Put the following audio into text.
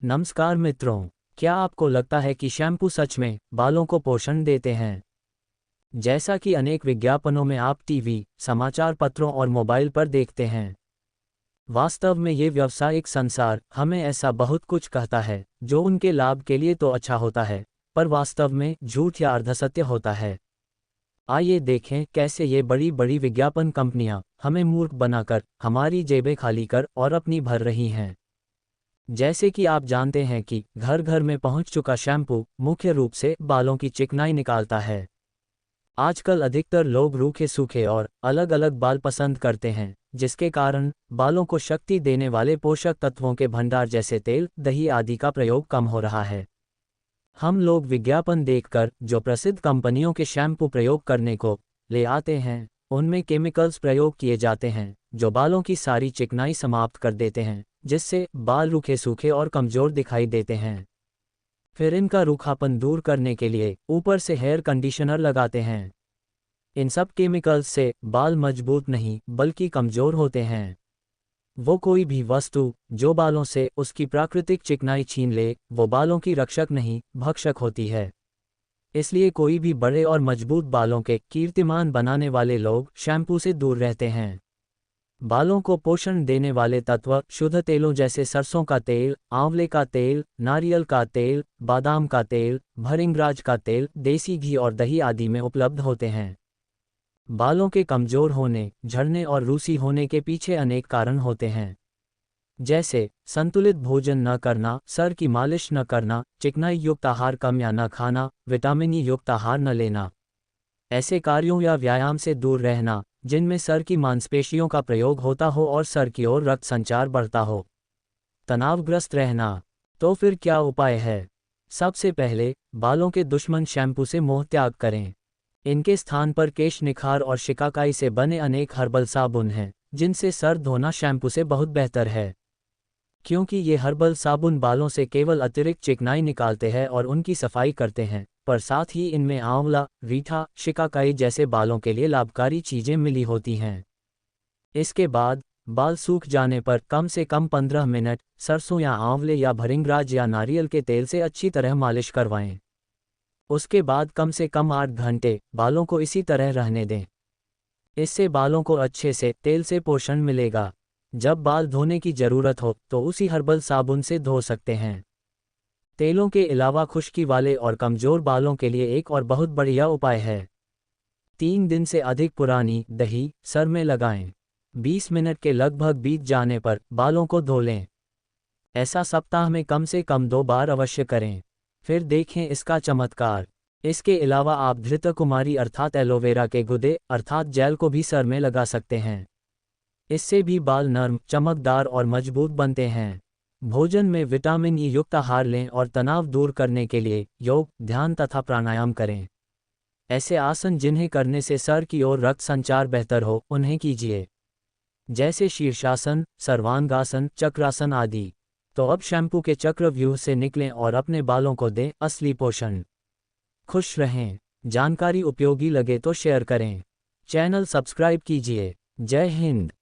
नमस्कार मित्रों, क्या आपको लगता है कि शैम्पू सच में बालों को पोषण देते हैं? जैसा कि अनेक विज्ञापनों में आप टीवी, समाचार पत्रों और मोबाइल पर देखते हैं। वास्तव में ये व्यावसायिक संसार हमें ऐसा बहुत कुछ कहता है जो उनके लाभ के लिए तो अच्छा होता है, पर वास्तव में झूठ या अर्धसत्य होता है। आइए देखें कैसे ये बड़ी बड़ी विज्ञापन कंपनियां हमें मूर्ख बनाकर हमारी जेबें खाली कर और अपनी भर रही हैं। जैसे कि आप जानते हैं कि घर घर में पहुंच चुका शैम्पू मुख्य रूप से बालों की चिकनाई निकालता है। आजकल अधिकतर लोग रूखे सूखे और अलग अलग बाल पसंद करते हैं, जिसके कारण बालों को शक्ति देने वाले पोषक तत्वों के भंडार जैसे तेल, दही आदि का प्रयोग कम हो रहा है। हम लोग विज्ञापन देखकर जो प्रसिद्ध कंपनियों के शैम्पू प्रयोग करने को ले आते हैं, उनमें केमिकल्स प्रयोग किए जाते हैं जो बालों की सारी चिकनाई समाप्त कर देते हैं, जिससे बाल रूखे सूखे और कमजोर दिखाई देते हैं। फिर इनका रूखापन दूर करने के लिए ऊपर से हेयर कंडीशनर लगाते हैं। इन सब केमिकल्स से बाल मजबूत नहीं बल्कि कमजोर होते हैं। वो कोई भी वस्तु जो बालों से उसकी प्राकृतिक चिकनाई छीन ले, वो बालों की रक्षक नहीं, भक्षक होती है। इसलिए कोई भी बड़े और मजबूत बालों के कीर्तिमान बनाने वाले लोग शैम्पू से दूर रहते हैं। बालों को पोषण देने वाले तत्व शुद्ध तेलों जैसे सरसों का तेल, आंवले का तेल, नारियल का तेल, बादाम का तेल, भृंगराज का तेल, देसी घी और दही आदि में उपलब्ध होते हैं। बालों के कमजोर होने, झड़ने और रूसी होने के पीछे अनेक कारण होते हैं, जैसे संतुलित भोजन न करना, सर की मालिश न करना, चिकनाई युक्त आहार कम या न खाना, विटामिन ई युक्त आहार न लेना, ऐसे कार्यों या व्यायाम से दूर रहना जिनमें सर की मांसपेशियों का प्रयोग होता हो और सर की ओर रक्त संचार बढ़ता हो, तनावग्रस्त रहना। तो फिर क्या उपाय है? सबसे पहले बालों के दुश्मन शैम्पू से मोह त्याग करें। इनके स्थान पर केश निखार और शिकाकाई से बने अनेक हर्बल साबुन हैं, जिनसे सर धोना शैम्पू से बहुत बेहतर है, क्योंकि ये हर्बल साबुन बालों से केवल अतिरिक्त चिकनाई निकालते हैं और उनकी सफाई करते हैं, पर साथ ही इनमें आंवला, रीठा, शिकाकाई जैसे बालों के लिए लाभकारी चीजें मिली होती हैं। इसके बाद बाल सूख जाने पर कम से कम 15 मिनट सरसों या आंवले या भृंगराज या नारियल के तेल से अच्छी तरह मालिश करवाएं। उसके बाद कम से कम 8 घंटे बालों को इसी तरह रहने दें। इससे बालों को अच्छे से तेल से पोषण मिलेगा। जब बाल धोने की जरूरत हो तो उसी हर्बल साबुन से धो सकते हैं। तेलों के अलावा खुश्की वाले और कमजोर बालों के लिए एक और बहुत बढ़िया उपाय है। 3 दिन से अधिक पुरानी दही सर में लगाएं। 20 मिनट के लगभग बीत जाने पर बालों को धो लें। ऐसा सप्ताह में कम से कम 2 बार अवश्य करें, फिर देखें इसका चमत्कार। इसके अलावा आप घृतकुमारी अर्थात एलोवेरा के गुदे अर्थात जेल को भी सर में लगा सकते हैं। इससे भी बाल नर्म, चमकदार और मजबूत बनते हैं। भोजन में विटामिन ई युक्त आहार लें और तनाव दूर करने के लिए योग, ध्यान तथा प्राणायाम करें। ऐसे आसन जिन्हें करने से सर की ओर रक्त संचार बेहतर हो, उन्हें कीजिए, जैसे शीर्षासन, सर्वांगासन, चक्रासन आदि। तो अब शैम्पू के चक्रव्यूह से निकलें और अपने बालों को दें असली पोषण। खुश रहें। जानकारी उपयोगी लगे तो शेयर करें। चैनल सब्सक्राइब कीजिए। जय हिंद।